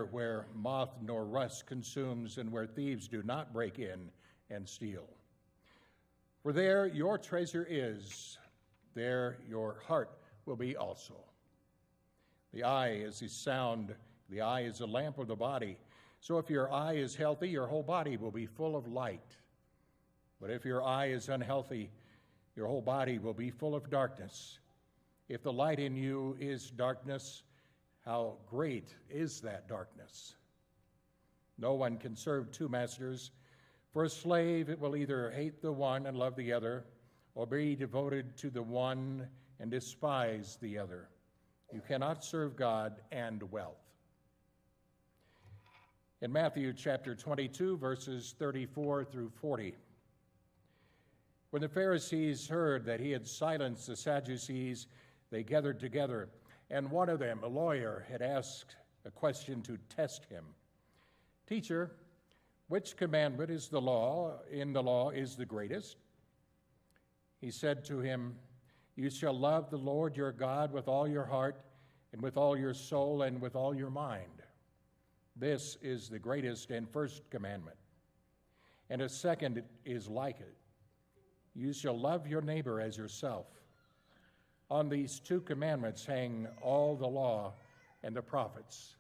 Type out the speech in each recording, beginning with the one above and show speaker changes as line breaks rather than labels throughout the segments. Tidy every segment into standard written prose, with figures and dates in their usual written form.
treasure where moth nor rust consumes and where thieves do not break in and steal. For there your treasure is, there your heart will be also. The eye is the sound, the eye is the lamp of the body. So if your eye is healthy, your whole body will be full of light. But if your eye is unhealthy, your whole body will be full of darkness. If the light in you is darkness, how great is that darkness? No one can serve two masters. For a slave, it will either hate the one and love the other, or be devoted to the one and despise the other. You cannot serve God and wealth. In Matthew chapter 22, verses 34 through 40, when the Pharisees heard that he had silenced the Sadducees, they gathered together, and one of them, a lawyer, had asked a question to test him. Teacher, which commandment in the law is the greatest? He said to him, you shall love the Lord your God with all your heart and with all your soul and with all your mind. This is the greatest and first commandment. And a second is like it. You shall love your neighbor as yourself. On these two commandments hang all the law and the prophets.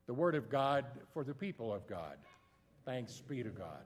The word of God for the people of God. Thanks be to God.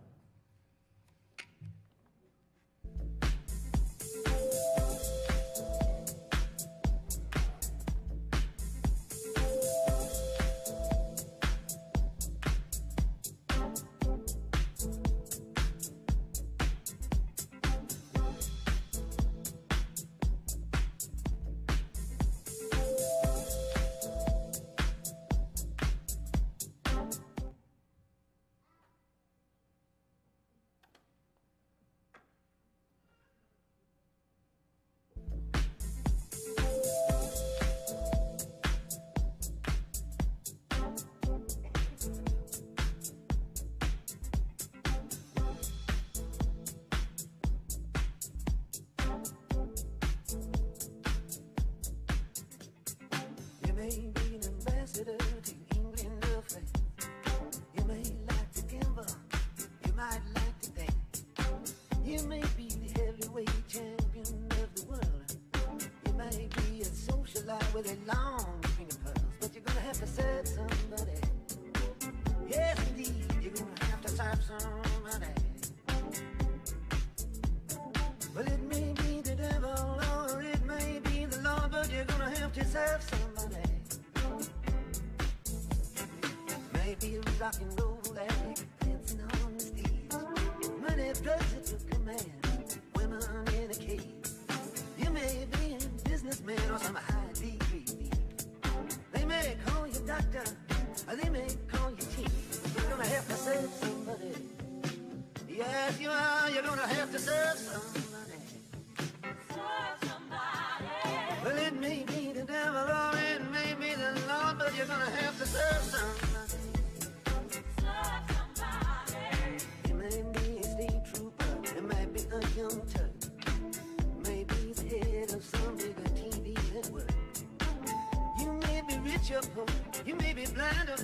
You may be blind or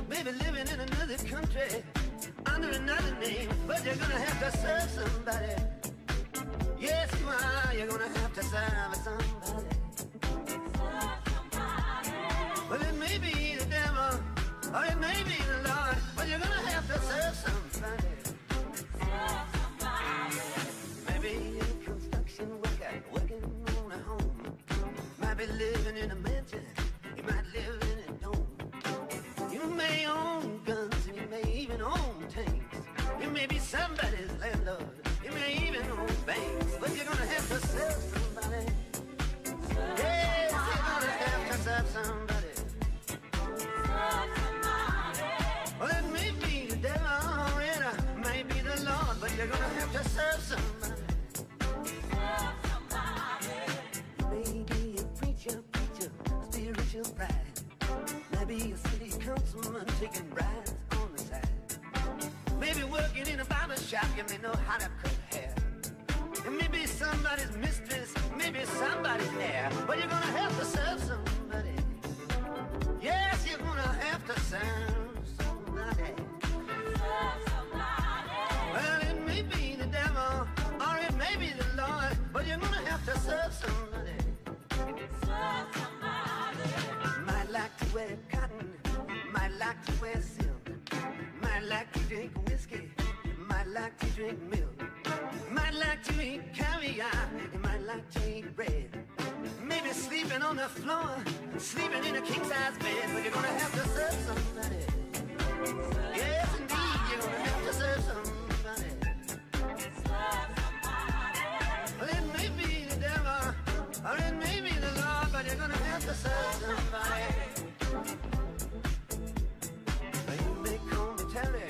maybe living in another country under another name, but you're gonna have to serve somebody. Yes, you are. You're gonna have to serve somebody. Well, it may be the devil, or it may be the Lord, but you're gonna have to serve somebody. Maybe a construction worker working on a home. Might be living in a mansion. You might live in a dome. You may own guns and you may even own tanks. You may be somebody's landlord. You may even own banks. But you're gonna have to serve somebody. Yes, you're gonna have to serve somebody. Well, it may be the devil or it may be the Lord, but you're gonna have to serve somebody. You may be a preacher, spiritual pride. Maybe a city councilman taking bribes on the side. Maybe working in a barber shop, you may know how to cut hair. And maybe somebody's mistress, maybe somebody's heir. But you're gonna have to serve somebody. Yes, you're gonna have to serve like to wear silk, might like to drink whiskey, might like to drink milk, might like to eat caviar, you might like to eat bread. Maybe sleeping on the floor, sleeping in a king-size bed, but you're gonna have to serve somebody. Yes, indeed, you're gonna have to serve somebody. Well, it may be the devil, or it may be the Lord, but you're gonna have to serve somebody. You may call me Terry,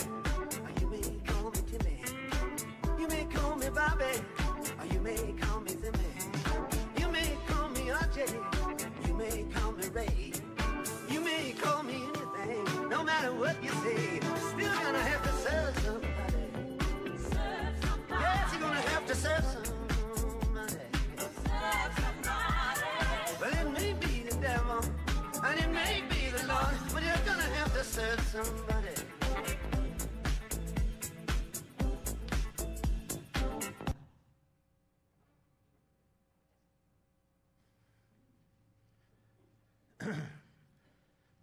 or you may call me Timmy. You may call me Bobby, or you may call me Timmy. You may call me RJ, you may call me Ray. You may call me anything, no matter what you say. Still gonna have to serve somebody. Yes, you're gonna have to serve somebody. Well, it may be the devil, and it may be the Lord, but you're gonna have to serve somebody.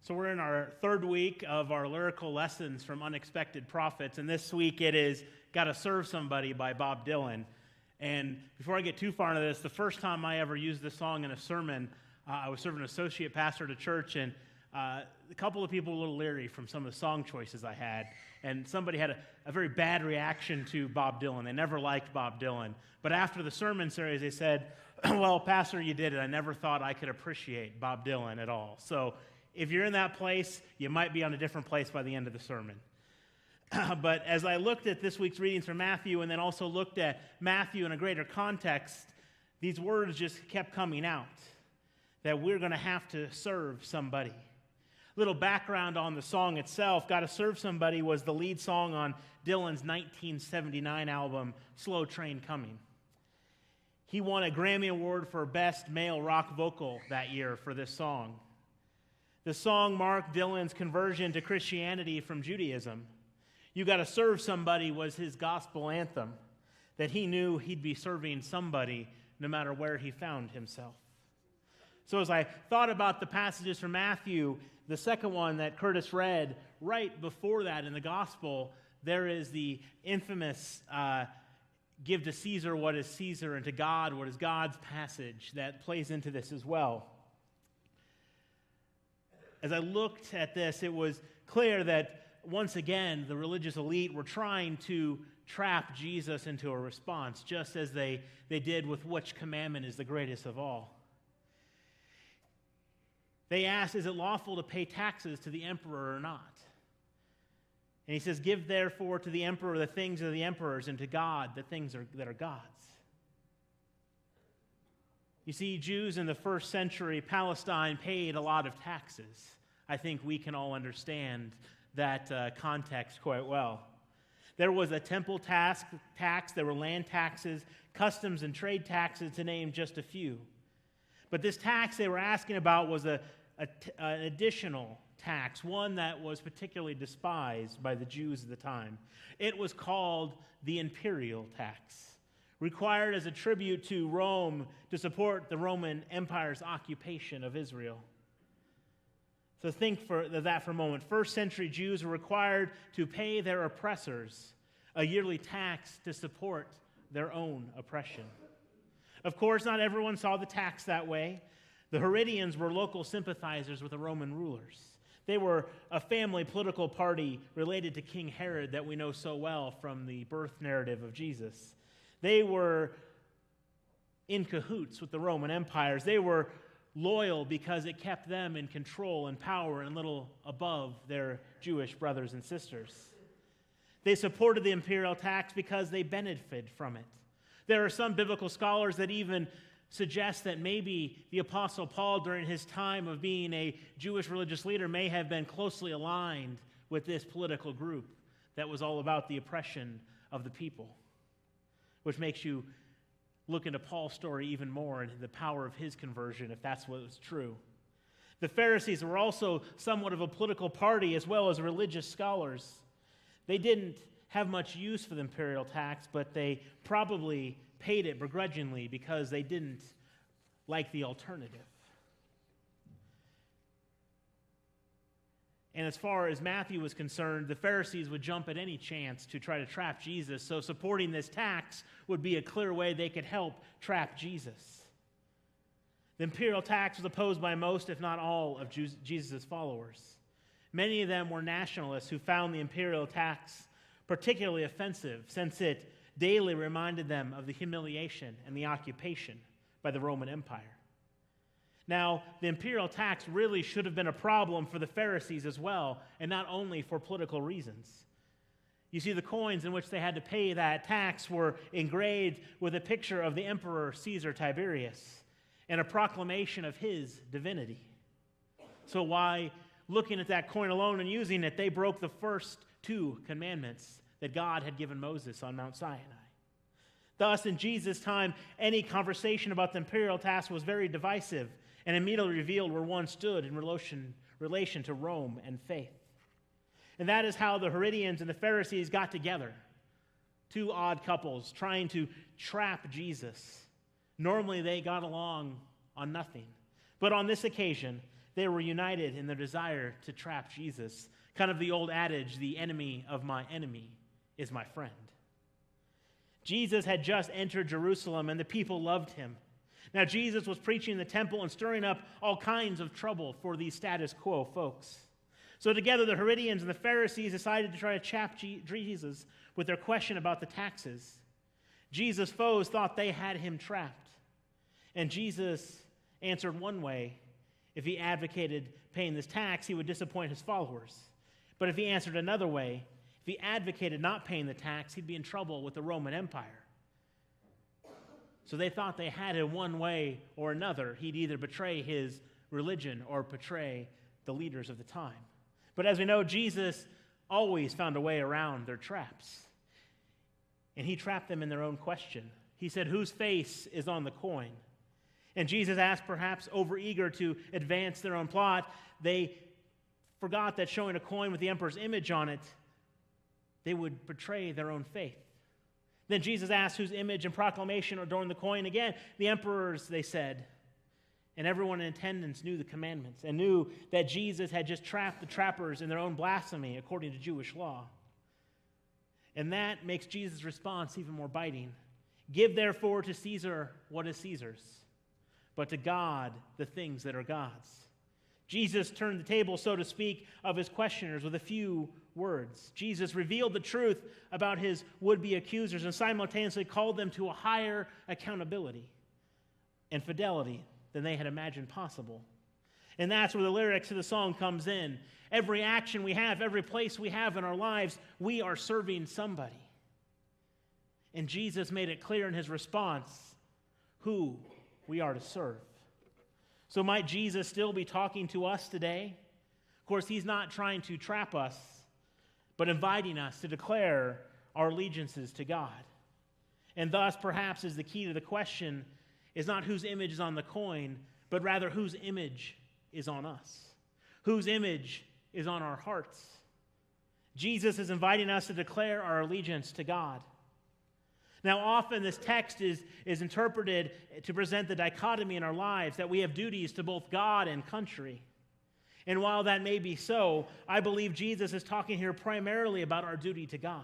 So we're in our third week of our lyrical lessons from Unexpected Prophets, and this week it is Gotta Serve Somebody by Bob Dylan. And before I get too far into this, the first time I ever used this song in a sermon, I was serving an associate pastor at a church, and a couple of people were a little leery from some of the song choices I had, and somebody had a very bad reaction to Bob Dylan. They never liked Bob Dylan. But after the sermon series, they said, well, Pastor, you did it. I never thought I could appreciate Bob Dylan at all. So if you're in that place, you might be on a different place by the end of the sermon. But as I looked at this week's readings from Matthew and then also looked at Matthew in a greater context, these words just kept coming out, that we're going to have to serve somebody. Little background on the song itself. Gotta Serve Somebody was the lead song on Dylan's 1979 album, Slow Train Coming. He won a Grammy Award for Best Male Rock Vocal that year for this song. The song marked Dylan's conversion to Christianity from Judaism. You Gotta Serve Somebody was his gospel anthem, that he knew he'd be serving somebody no matter where he found himself. So as I thought about the passages from Matthew, the second one that Curtis read, right before that in the gospel, there is the infamous give to Caesar what is Caesar and to God what is God's passage that plays into this as well. As I looked at this, it was clear that once again the religious elite were trying to trap Jesus into a response, just as they did with which commandment is the greatest of all. They asked, is it lawful to pay taxes to the emperor or not? And he says, give therefore to the emperor the things of the emperors, and to God the things that are God's. You see, Jews in the first century Palestine paid a lot of taxes. I think we can all understand that context quite well. There was a temple tax, there were land taxes, customs and trade taxes, to name just a few. But this tax they were asking about was an additional tax, one that was particularly despised by the Jews at the time. It was called the imperial tax, required as a tribute to Rome to support the Roman Empire's occupation of Israel. So think that for a moment. First century Jews were required to pay their oppressors a yearly tax to support their own oppression. Of course, not everyone saw the tax that way. The Herodians were local sympathizers with the Roman rulers. They were a family political party related to King Herod that we know so well from the birth narrative of Jesus. They were in cahoots with the Roman empires. They were loyal because it kept them in control and power and a little above their Jewish brothers and sisters. They supported the imperial tax because they benefited from it. There are some biblical scholars that even suggest that maybe the Apostle Paul, during his time of being a Jewish religious leader, may have been closely aligned with this political group that was all about the oppression of the people, which makes you look into Paul's story even more and the power of his conversion, if that's what was true. The Pharisees were also somewhat of a political party as well as religious scholars. They didn't have much use for the imperial tax, but they probably paid it begrudgingly because they didn't like the alternative. And as far as Matthew was concerned, the Pharisees would jump at any chance to try to trap Jesus, so supporting this tax would be a clear way they could help trap Jesus. The imperial tax was opposed by most, if not all, of Jesus' followers. Many of them were nationalists who found the imperial tax particularly offensive, since it daily reminded them of the humiliation and the occupation by the Roman Empire. Now, the imperial tax really should have been a problem for the Pharisees as well, and not only for political reasons. You see, the coins in which they had to pay that tax were engraved with a picture of the Emperor Caesar Tiberius and a proclamation of his divinity. So why, looking at that coin alone and using it, they broke the first two commandments that God had given Moses on Mount Sinai. Thus, in Jesus' time, any conversation about the imperial tax was very divisive and immediately revealed where one stood in relation to Rome and faith. And that is how the Herodians and the Pharisees got together. Two odd couples trying to trap Jesus. Normally, they got along on nothing. But on this occasion, they were united in their desire to trap Jesus. Kind of the old adage, the enemy of my enemy is my friend. Jesus had just entered Jerusalem, and the people loved him. Now, Jesus was preaching in the temple and stirring up all kinds of trouble for these status quo folks. So together, the Herodians and the Pharisees decided to try to trap Jesus with their question about the taxes. Jesus' foes thought they had him trapped. And Jesus answered one way. If he advocated paying this tax, he would disappoint his followers. But if he answered another way, if he advocated not paying the tax, he'd be in trouble with the Roman Empire. So they thought they had him one way or another. He'd either betray his religion or betray the leaders of the time. But as we know, Jesus always found a way around their traps. And he trapped them in their own question. He said, "Whose face is on the coin?" And Jesus asked, perhaps overeager to advance their own plot, they forgot that showing a coin with the emperor's image on it, they would betray their own faith. Then Jesus asked whose image and proclamation adorned the coin. Again, the emperor's, they said. And everyone in attendance knew the commandments and knew that Jesus had just trapped the trappers in their own blasphemy according to Jewish law. And that makes Jesus' response even more biting. "Give therefore to Caesar what is Caesar's, but to God the things that are God's." Jesus turned the table, so to speak, of his questioners with a few words. Jesus revealed the truth about his would-be accusers and simultaneously called them to a higher accountability and fidelity than they had imagined possible. And that's where the lyrics of the song comes in. Every action we have, every place we have in our lives, we are serving somebody. And Jesus made it clear in his response who we are to serve. So might Jesus still be talking to us today? Of course, he's not trying to trap us, but inviting us to declare our allegiances to God. And thus, perhaps, is the key to the question is not whose image is on the coin, but rather whose image is on us. Whose image is on our hearts. Jesus is inviting us to declare our allegiance to God. Now, often this text is interpreted to present the dichotomy in our lives that we have duties to both God and country. And while that may be so, I believe Jesus is talking here primarily about our duty to God.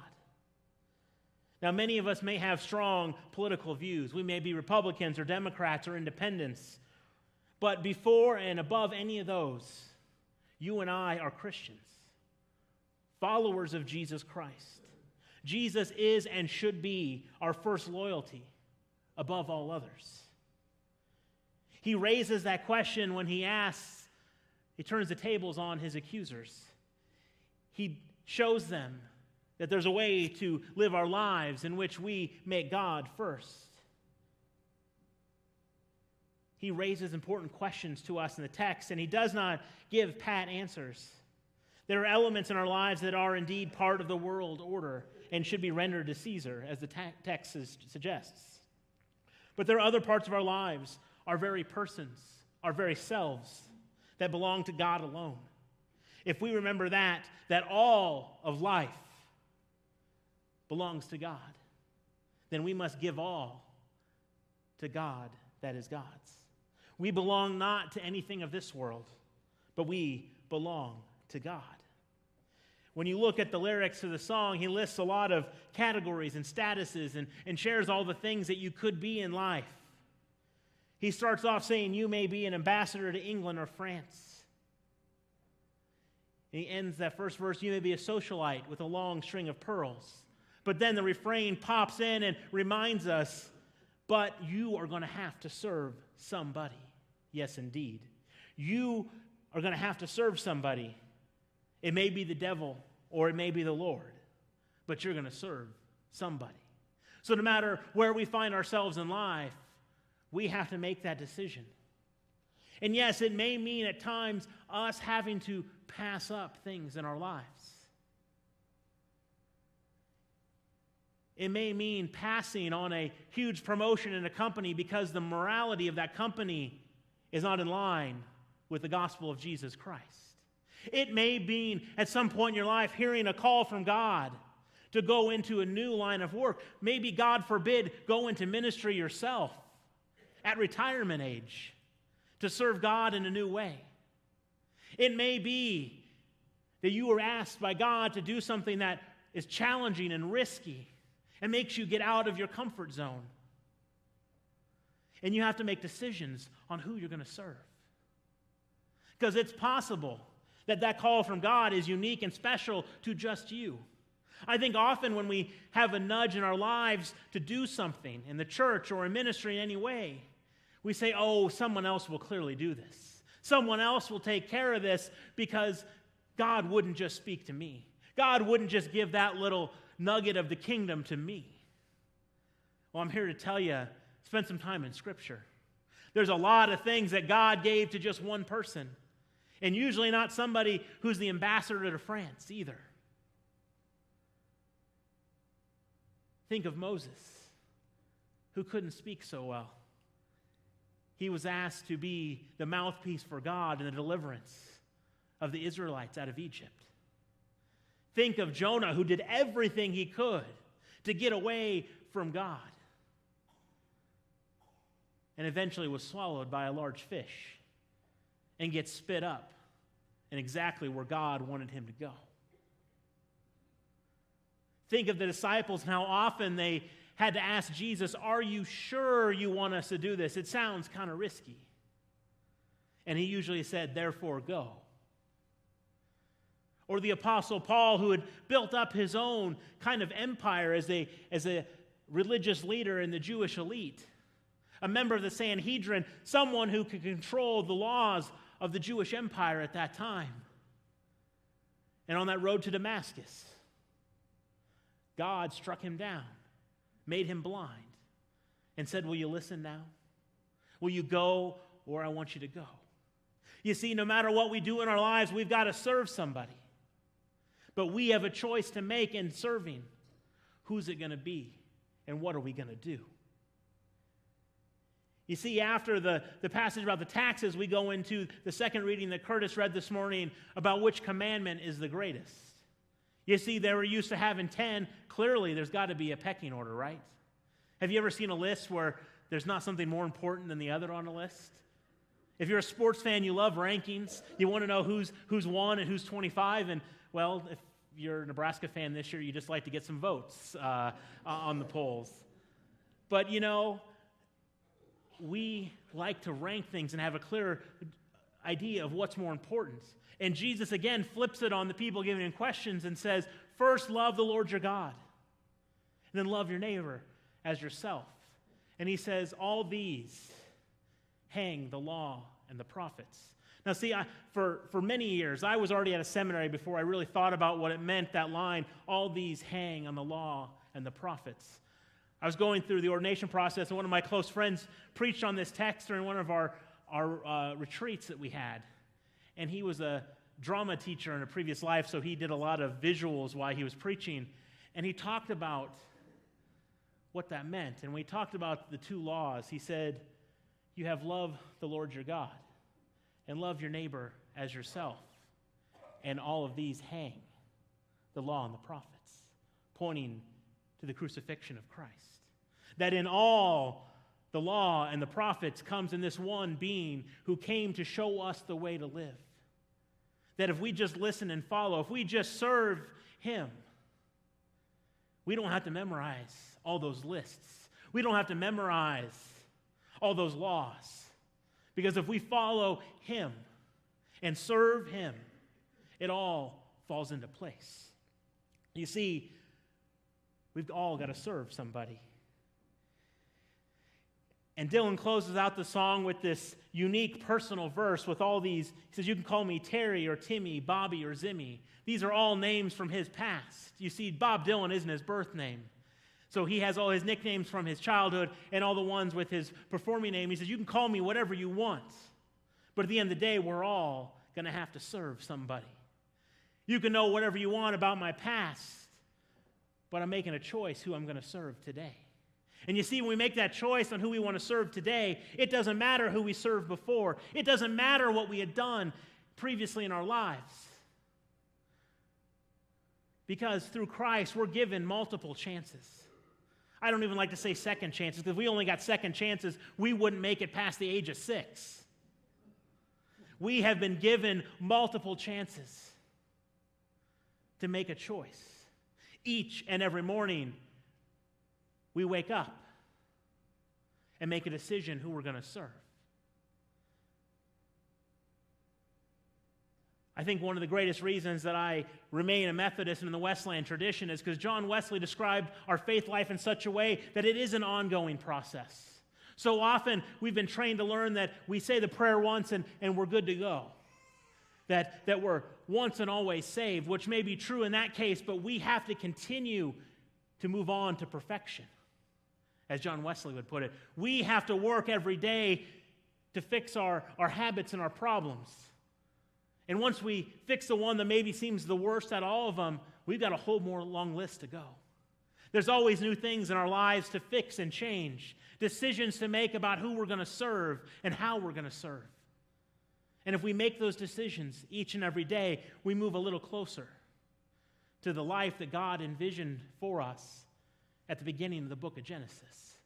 Now, many of us may have strong political views. We may be Republicans or Democrats or independents. But before and above any of those, you and I are Christians, followers of Jesus Christ. Jesus is and should be our first loyalty above all others. He raises that question when he turns the tables on his accusers. He shows them that there's a way to live our lives in which we make God first. He raises important questions to us in the text, and he does not give pat answers. There are elements in our lives that are indeed part of the world order and should be rendered to Caesar, as the text suggests. But there are other parts of our lives, our very persons, our very selves, that belong to God alone. If we remember that all of life belongs to God, then we must give all to God that is God's. We belong not to anything of this world, but we belong to God. When you look at the lyrics to the song, he lists a lot of categories and statuses and shares all the things that you could be in life. He starts off saying, you may be an ambassador to England or France. And he ends that first verse, you may be a socialite with a long string of pearls. But then the refrain pops in and reminds us, but you are going to have to serve somebody. Yes, indeed. You are going to have to serve somebody. It may be the devil or it may be the Lord, but you're going to serve somebody. So no matter where we find ourselves in life, we have to make that decision. And yes, it may mean at times us having to pass up things in our lives. It may mean passing on a huge promotion in a company because the morality of that company is not in line with the gospel of Jesus Christ. It may mean at some point in your life hearing a call from God to go into a new line of work. Maybe, God forbid, go into ministry yourself at retirement age to serve God in a new way. It may be that you were asked by God to do something that is challenging and risky and makes you get out of your comfort zone. And you have to make decisions on who you're going to serve. Because it's possible that that call from God is unique and special to just you. I think often when we have a nudge in our lives to do something in the church or in ministry in any way, we say, oh, someone else will clearly do this. Someone else will take care of this because God wouldn't just speak to me. God wouldn't just give that little nugget of the kingdom to me. Well, I'm here to tell you, spend some time in Scripture. There's a lot of things that God gave to just one person, and usually not somebody who's the ambassador to France either. Think of Moses, who couldn't speak so well. He was asked to be the mouthpiece for God in the deliverance of the Israelites out of Egypt. Think of Jonah, who did everything he could to get away from God and eventually was swallowed by a large fish and gets spit up in exactly where God wanted him to go. Think of the disciples and how often they had to ask Jesus, are you sure you want us to do this? It sounds kind of risky. And he usually said, therefore go. Or the Apostle Paul, who had built up his own kind of empire as a religious leader in the Jewish elite, a member of the Sanhedrin, someone who could control the laws of the Jewish empire at that time. And on that road to Damascus, God struck him down, made him blind, and said, will you listen now? Will you go where I want you to go? You see, no matter what we do in our lives, we've got to serve somebody. But we have a choice to make in serving. Who's it going to be? And what are we going to do? You see, after the passage about the taxes, we go into the second reading that Curtis read this morning about which commandment is the greatest. You see, they were used to having 10. Clearly, there's got to be a pecking order, right? Have you ever seen a list where there's not something more important than the other on the list? If you're a sports fan, you love rankings. You want to know who's won and who's 25. And, well, if you're a Nebraska fan this year, you just like to get some votes on the polls. But, you know, we like to rank things and have a clear idea of what's more important. And Jesus, again, flips it on the people giving him questions and says, first, love the Lord your God. And then love your neighbor as yourself. And he says, all these hang the law and the prophets. Now, see, for many years, I was already at a seminary before I really thought about what it meant, that line, all these hang on the law and the prophets. I was going through the ordination process, and one of my close friends preached on this text during one of our retreats that we had. And he was a drama teacher in a previous life, so he did a lot of visuals while he was preaching. And he talked about what that meant. And when he talked about the two laws, he said, you have love the Lord your God and love your neighbor as yourself. And all of these hang, the law and the prophets, pointing to the crucifixion of Christ. That in all the law and the prophets comes in this one being who came to show us the way to live. that if we just listen and follow, if we just serve him, we don't have to memorize all those lists. We don't have to memorize all those laws. Because if we follow him and serve him, it all falls into place. You see, we've all got to serve somebody. And Dylan closes out the song with this unique personal verse with all these. He says, you can call me Terry or Timmy, Bobby or Zimmy. These are all names from his past. You see, Bob Dylan isn't his birth name. So he has all his nicknames from his childhood and all the ones with his performing name. He says, you can call me whatever you want. But at the end of the day, we're all going to have to serve somebody. You can know whatever you want about my past, but I'm making a choice who I'm going to serve today. And you see, when we make that choice on who we want to serve today, it doesn't matter who we served before. It doesn't matter what we had done previously in our lives. Because through Christ, we're given multiple chances. I don't even like to say second chances, because if we only got second chances, we wouldn't make it past the age of 6. We have been given multiple chances to make a choice. Each and every morning, we wake up and make a decision who we're going to serve. I think one of the greatest reasons that I remain a Methodist in the Wesleyan tradition is because John Wesley described our faith life in such a way that it is an ongoing process. So often we've been trained to learn that we say the prayer once and we're good to go. That we're once and always saved, which may be true in that case, but we have to continue to move on to perfection. As John Wesley would put it, we have to work every day to fix our habits and our problems. And once we fix the one that maybe seems the worst out of all of them, we've got a whole more long list to go. There's always new things in our lives to fix and change, decisions to make about who we're going to serve and how we're going to serve. And if we make those decisions each and every day, we move a little closer to the life that God envisioned for us at the beginning of the book of Genesis,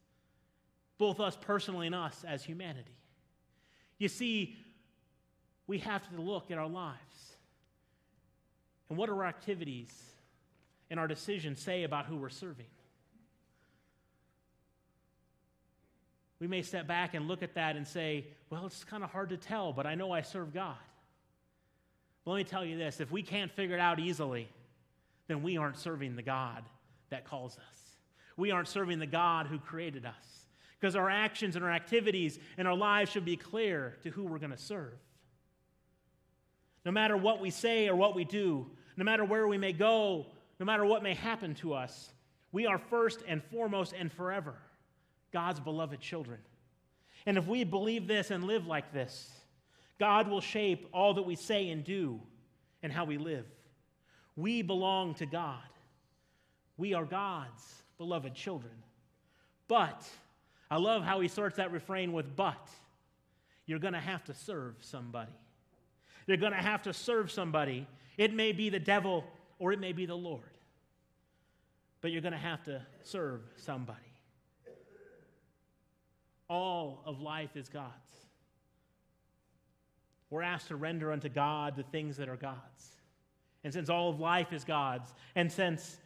both us personally and us as humanity. You see, we have to look at our lives and what do our activities and our decisions say about who we're serving. We may step back and look at that and say, well, it's kind of hard to tell, but I know I serve God. Well, let me tell you this, if we can't figure it out easily, then we aren't serving the God that calls us. We aren't serving the God who created us. Because our actions and our activities and our lives should be clear to who we're going to serve. No matter what we say or what we do, no matter where we may go, no matter what may happen to us, we are first and foremost and forever God's beloved children. And if we believe this and live like this, God will shape all that we say and do and how we live. We belong to God. We are God's beloved children. But, I love how he starts that refrain with but. You're going to have to serve somebody. You're going to have to serve somebody. It may be the devil or it may be the Lord. But you're going to have to serve somebody. All of life is God's. We're asked to render unto God the things that are God's. And since all of life is God's, and since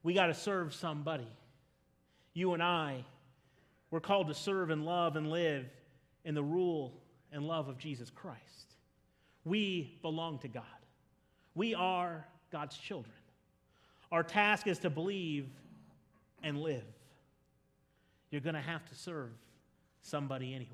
we got to serve somebody, you and I, we're called to serve and love and live in the rule and love of Jesus Christ. We belong to God. We are God's children. Our task is to believe and live. You're going to have to serve somebody anyway.